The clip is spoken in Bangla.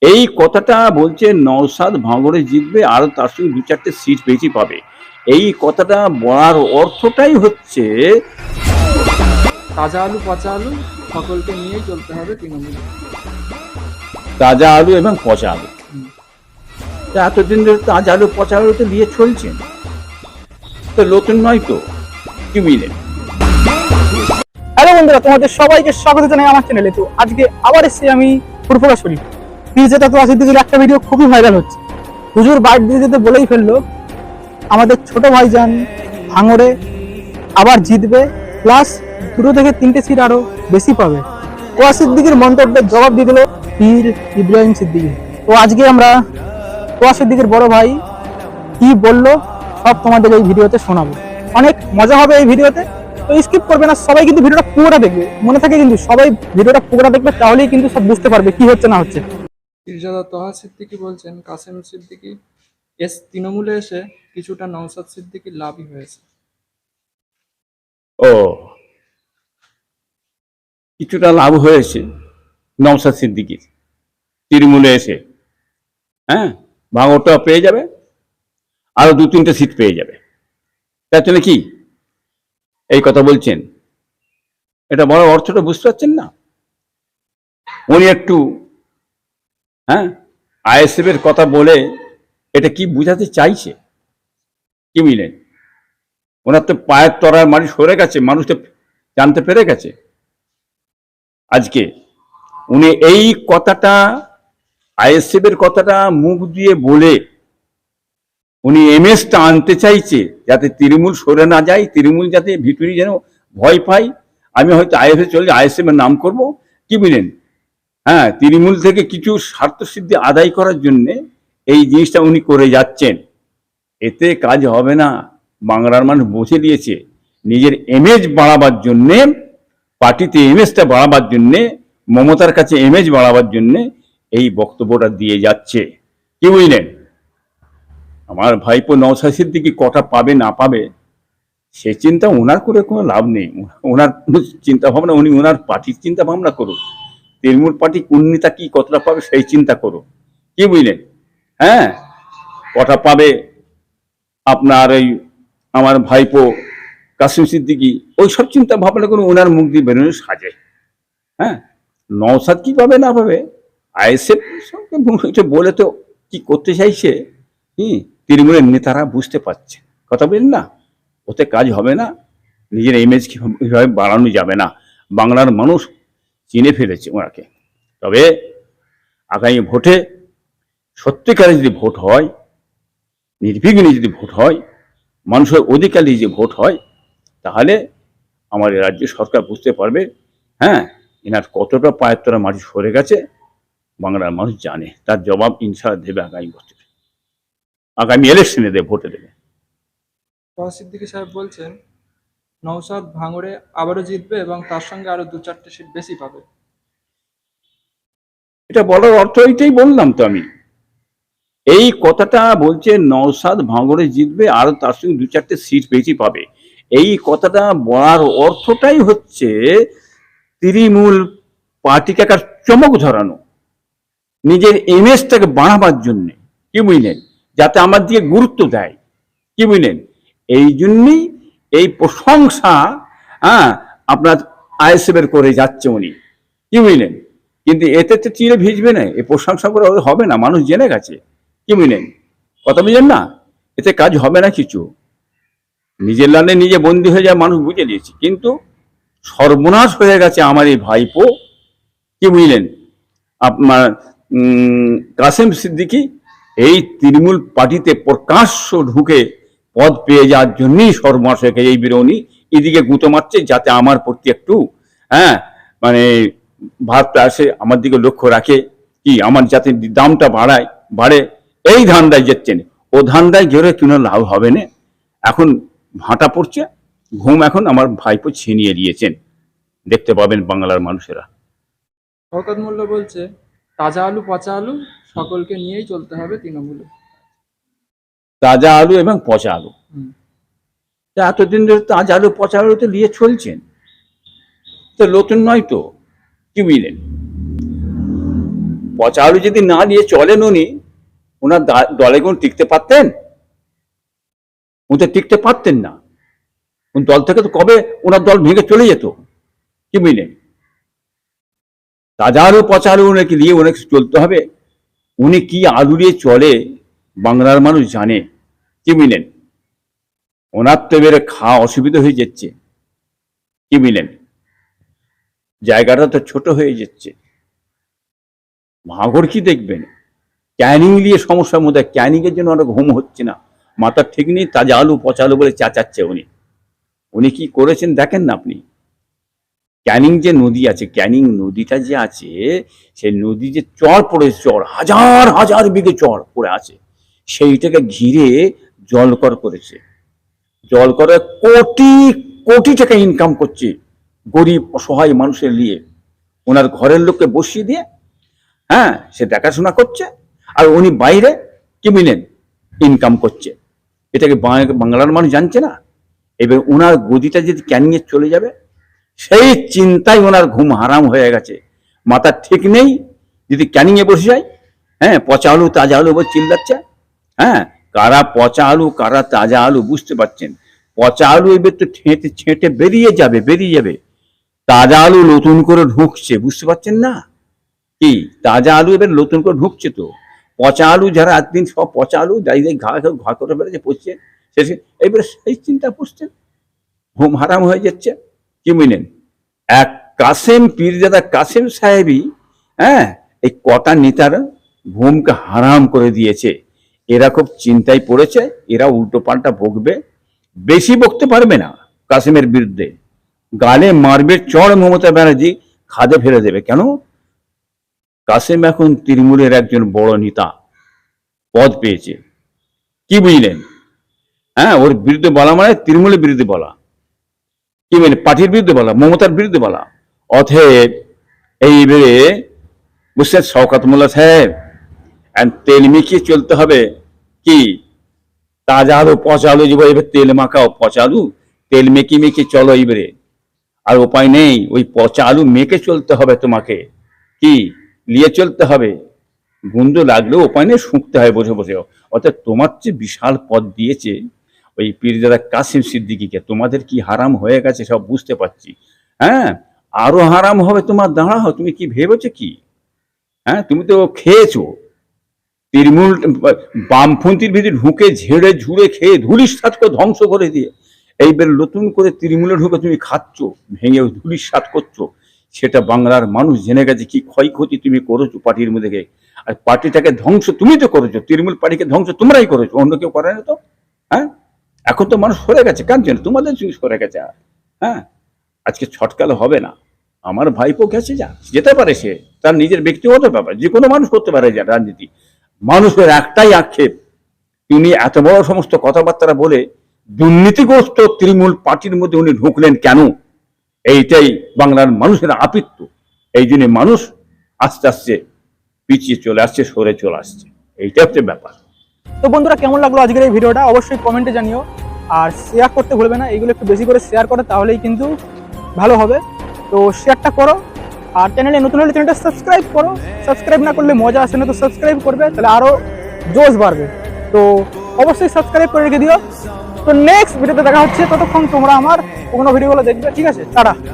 এই কথাটা বলছে নওশাদ ভাঙড়ে জিতবে আর তার সঙ্গে দু চারটে সিট বেশি পাবে। এই কথাটা বলার অর্থটাই হচ্ছে তাজা আলু পচা আলু সকলকে নিয়েই চলতে হবে তৃণমূলে। তাজা আলু এবং পচা আলু। তা এতদিন ধরে তাজা আলু পচা আলু তো নিয়ে চলছেন, তো নতুন নয় তো, কি বুঝলেন? হ্যালো বন্ধুরা, তোমাদের সবাইকে স্বাগত জানাই আমার চ্যানেলে। তো আজকে আবার এসেছি আমি ফুরফুরা শরীফ। যেটা তো আসিফ দিদির একটা ভিডিও খুবই ভাইরাল হচ্ছে। হুজুর বাইট দিতে দিতে বলেই ফেললো আমাদের ছোট ভাইজান ভাঙড়ে আবার জিতবে, প্লাস 2 থেকে 3টে সিট আরো বেশি পাবে। ওয়া সিদ্দিকির মন্তব্যের জবাব দিয়ে দিল পীর ইব্রাহিম সিদ্দিকী। তো আজকে আমরা ওয়া সিদ্দিকির বড় ভাই কি বললো সব তোমাদের এই ভিডিওতে শোনাবো। অনেক মজা হবে এই ভিডিওতে, তো স্কিপ করবে না, সবাই কিন্তু ভিডিওটা পুরোটা দেখবে। মনে থাকে কিন্তু সবাই ভিডিওটা পুরোটা দেখবে, তাহলেই কিন্তু সব বুঝতে পারবে কি হচ্ছে না হচ্ছে। পীরজাদা তোহা সিদ্দিকী বলছেন কাসেম সিদ্দিকী তৃণমূলে এসে কিছুটা নওশাদ সিদ্দিকীর লাভই হয়েছে। ও, কিছুটা লাভ হয়েছে নওশাদ সিদ্দিকীর তৃণমূলে এসে। হ্যাঁ, ভাঙড়টা পেয়ে যাবে, আরো 2-3টে সিট পেয়ে যাবে। তার জন্য কি এই কথা বলছেন? এটা বড় অর্থটা বুঝতে পারছেন না? উনি একটু আইএসএফ এর কথা বলে এটা কি বুঝাতে চাইছে, কি বুঝলেন? ওনার তো পায়ের তলার মাটি সরে গেছে, মানুষ তো জানতে পেরে গেছে। আজকে উনি এই কথাটা, আইএসএফ এর কথাটা মুখ দিয়ে বলে উনি এমএসটা আনতে চাইছে, যাতে তৃণমূল সরে না যায়, তৃণমূল যাতে ভিতরি যেন ভয় পায়। আমি হয়তো আইএসএফ চলে আইএসএফ এর নাম করব, কি বুঝলেন? হ্যাঁ, তৃণমূল থেকে কিছু স্বার্থ সিদ্ধি আদায় করার জন্য এই জিনিসটা উনি করে যাচ্ছেন। এতে কাজ হবে না। বাংলার মানুষ বুঝে দিয়েছে, নিজের ইমেজ বাড়াবার জন্যে, পার্টিতে ইমেজটা বাড়াবার জন্যে, মমতার কাছে ইমেজ বাড়াবার জন্যে এই বক্তব্যটা দিয়ে যাচ্ছে, কি বুঝলেন? আমার ভাইপো নওশাদ সিদ্দিকী কটা পাবে না পাবে সে চিন্তা ওনার করে কোনো লাভ নেই। ওনার চিন্তা ভাবনা, উনি ওনার পার্টির চিন্তা ভাবনা করুন। তৃণমূল পার্টি কোন নেতা কি কতটা পাবে সেই চিন্তা করো, কি বুঝলেন? হ্যাঁ, কটা পাবে আপনার ওই আমার ভাইপো কাসিম সিদ্দিকী, ওই সব চিন্তা ভাবনা করে ওনার মুখ দিয়ে বেরোনো সাজায়। হ্যাঁ, নওশাদ কি পাবে না পাবে, আইএসএফ সঙ্গে বলে তো কি করতে চাইছে তৃণমূলের নেতারা বুঝতে পারছে। কথা বলেন না, ওতে কাজ হবে না, নিজের ইমেজ কিভাবে বাড়ানো যাবে না। বাংলার মানুষ চিনে ফেলেছে ওনাকে। তবে আগামী ভোটে সত্যিকারে যদি ভোট হয়, নির্বিঘ্নে যদি ভোট হয়, মানুষের অধিকার যে ভোট হয়, তাহলে আমার রাজ্য সরকার বুঝতে পারবে হ্যাঁ এনার কতটা পায়ের তলা মাটি সরে গেছে। বাংলার মানুষ জানে, তার জবাব ইনশাআল্লাহ দেবে আগামী বছরে, আগামী ইলেকশনে দেবে, ভোটে দেবে। তোহা সিদ্দিকী সাহেব বলছেন নওশাদ ভাঙড়ে আবারও জিতবে এবং তার সঙ্গে আরো 2-4টে সিট বেশি পাবে। এটা বলার অর্থ এইটাই বললাম তো আমি। এই কথাটা বলছে নওশাদ ভাঙড়ে জিতবে আর তার সঙ্গে 2-4টে সিট বেশি পাবে। এই কথাটা বলার অর্থটাই হচ্ছে তৃণমূল পার্টিকে একটা চমক ধরানো, নিজের ইমেজটাকে বাড়াবার জন্য, কি বুঝলেন? যাতে আমার দিকে গুরুত্ব দেয়, কি বুঝলেন? এই জন্যই এই প্রশংসা আপনার আইএসএফ এর করে যাচ্ছে উনি, কি বুঝলেন? কিন্তু এতে তো চিড়ে ভিজবে না, এই প্রশংসা করে হবে না, মানুষ জেনে গেছে, কি বুঝলেন? কথা বুঝলেন না? এতে কাজ হবে না কিছু। নিজের লাইনে নিজে বন্দী হয়ে যায়, মানুষ বুঝে নিয়েছে, কিন্তু সর্বনাশ হয়ে গেছে আমার এই ভাইপো, কি বুঝলেন? আপনার কাসেম সিদ্দিকী এই তৃণমূল পার্টিতে প্রকাশ্য ঢুকে পদ পেয়ে যাওয়ার জন্যই সর্বনাশ হয়ে গেছে। এই বিরোধী এদিকে গুঁতো মারছে যাতে আমার প্রতি একটু মানে ভাবটা আসে, আমার দিকে লক্ষ্য রাখে, কি আমার যাতে দামটা বাড়ে, এই ধান্দায় যাচ্ছেন। ও ধান্দায় গেলে কোনো লাভ হবে না। এখন ভাটা পড়ছে, ঘুম এখন আমার ভাইপো ছিনিয়ে দিয়েছেন, দেখতে পাবেন বাংলার মানুষেরা। শওকত মোল্লা বলছে তাজা আলু পচা আলু সকলকে নিয়েই চলতে হবে তৃণমূলে। তাজা আলু এবং পচা আলু। তা এতদিন ধরে তাজা আলু পচা আলু তো নিয়ে চলছেন, তো নতুন নয় তো, কি বুঝলেন? পচা আলু যদি না দিয়ে চলেন উনি, ওনার দলে কোন টিকতে পারতেন? উনি তো টিকতে পারতেন না। উনি দল থেকে তো কবে ওনার দল ভেঙে চলে যেত। কি বুঝলেন? তাজা আলু পচা আলু ওনাকে নিয়ে ওনাকে চলতে হবে। উনি কি আলু দিয়ে চলে বাংলার মানুষ জানে। কি বুঝলেন? ওনার তো এবারে খাওয়া অসুবিধা হয়ে যাচ্ছে। কি বুঝলেন? জায়গাটা তো ছোট হয়ে যাচ্ছে। ভাঙর কি দেখবেন? ক্যানিং নিয়ে সমস্যার মধ্যে, ক্যানিং এর জন্য অনেক ঘুম হচ্ছে না, মাথার ঠিক নেই। তাজা আলু পচা আলু বলে চাচাচ্ছে উনি। উনি কি করেছেন দেখেন না আপনি? ক্যানিং যে নদী আছে, ক্যানিং নদীটা যে আছে, সেই নদী যে চর পড়েছে, চর হাজার হাজার বিঘে চর পড়ে আছে, সেইটাকে ঘিরে জলকর করেছে। জলকরে কোটি কোটি টাকা ইনকাম করছে গরিব অসহায় মানুষের নিয়ে। ওনার ঘরের লোককে বসিয়ে দিয়ে, হ্যাঁ, সে দেখাশোনা করছে, আর উনি বাইরে কি মিলেন ইনকাম করছে। এটাকে বাংলার মানুষ জানছে না। এবার ওনার গদিটা যদি ক্যানিংয়ে চলে যাবে, সেই চিন্তায় ওনার ঘুম হারাম হয়ে গেছে, মাথার ঠিক নেই। যদি ক্যানিংয়ে বসে যায়, হ্যাঁ, পচা আলু তাজা আলু বলে চিল্লাচ্ছে। হ্যাঁ, কারা পচা আলু কারা তাজা আলু বুঝতে পারছেন? পচা আলু এবার তো ছেঁটে ছেঁটে বেরিয়ে যাবে। তাজা আলু নতুন করে ঢুকছে, বুঝতে পারছেন না? কি তাজা আলু এবার নতুন করে ঢুকছে। তো পচা আলু যারা একদিন সব পচা আলু দাঁড়িয়ে ঘা করে বেড়েছে, পড়ছে, শেষে এবারে সেই চিন্তা করছেন, ঘুম হারাম হয়ে যাচ্ছে। কি বুঝলেন? এক কাসেম পীরজাদা কাসেম সাহেবই, হ্যাঁ, এই কটা নেতার ঘুমকে হারাম করে দিয়েছে। এরা খুব চিন্তায় পড়েছে, এরা উল্টো পাল্টা বকবে, বেশি বকতে পারবে না কাসেমের বিরুদ্ধে। গালে মারবে চড় মমতা ব্যানার্জি, খাদে ফেলে দেবে। কেন? কাসেম এখন তৃণমূলের একজন বড় নেতা, পদ পেয়েছে। কি বুঝলেন? হ্যাঁ, ওর বিরুদ্ধে বলা মানে তৃণমূলের বিরুদ্ধে বলা। কি মানে পার্টির বিরুদ্ধে বলা, মমতার বিরুদ্ধে বলা। অতএব এইবারে বুঝছেন শওকত মোল্লা সাহেব, তেল মিখিয়ে চলতে হবে। কি তাজা আলু পচা আলু যে এবার তেল মাখাও, পচা আলু তেল মেখে চলো এইবারে। আর উপায় নেই, ওই পচা আলু মেখে চলতে হবে তোমাকে। কি নিয়ে চলতে হবে, গন্ধ লাগলেও উপায় নেই, শুঁকতে হয় বসে বসে। অর্থাৎ তোমার যে বিশাল পদ দিয়েছে ওই পীরজাদা কাসেম সিদ্দিকীকে, তোমাদের কি হারাম হয়ে গেছে সব বুঝতে পারছি। হ্যাঁ, আরো হারাম হবে তোমার। দাঁড়াও, তুমি কি ভেবেছো কি? হ্যাঁ, তুমি তো খেয়েছো তৃণমূল বামপন্থীর ভিতরে ঢুকে ঝেড়ে ঝুড়ে খেয়ে ধুলিস্বাৎ করে ধ্বংস করে দিয়ে, এইবার নতুন করে তৃণমূলে ঢুকে তুমি খাচ্ছ, ভেঙে ধুলিস্বাৎ করছো। সেটা বাংলার মানুষ জেনে গেছে কি ক্ষয়ক্ষতি তুমি করেছো পার্টির মধ্যে। আর পার্টিটাকে ধ্বংস তুমি তো করেছো, তৃণমূল পার্টিকে ধ্বংস তোমরাই করেছো, অন্য কেউ করে না তো। হ্যাঁ, এখন তো মানুষ সরে গেছে, কার জন্য? তোমাদের জিনিস সরে গেছে। হ্যাঁ, আজকে ছটকালে হবে না। আমার ভাইপো গেছে, যেতে পারে, সে তার নিজের ব্যক্তিগত ব্যাপার, যে কোনো মানুষ করতে পারে যা রাজনীতি। মানুষের একটাই আক্ষেপ, তিনি এত বড় সমস্ত কথাবার্তা বলে দুর্নীতিগ্রস্ত তৃণমূল পার্টির মধ্যে উনি ঢুকলেন কেন? এইটাই বাংলার মানুষের আপিত্য। এই জন্য মানুষ আস্তে আস্তে পিছিয়ে চলে আসছে, সরে চলে আসছে। এইটা হচ্ছে ব্যাপার। তো বন্ধুরা, কেমন লাগলো আজকের এই ভিডিওটা অবশ্যই কমেন্টে জানিও। আর শেয়ার করতে ভুলবে না, এইগুলো একটু বেশি করে শেয়ার করো, তাহলেই কিন্তু ভালো হবে। তো শেয়ারটা করো, আর চ্যানেলে নতুন হলে চ্যানেলটা সাবস্ক্রাইব করো। সাবস্ক্রাইব না করলে মজা আসে না, তো সাবস্ক্রাইব করবে, তাহলে আরো জোশ বাড়বে। তো অবশ্যই সাবস্ক্রাইব করে রেখে দিও। তো নেক্সট ভিডিওতে দেখা হচ্ছে, ততক্ষণ তোমরা আমার কোনো ভিডিওগুলো দেখবে। ঠিক আছে, টাটা।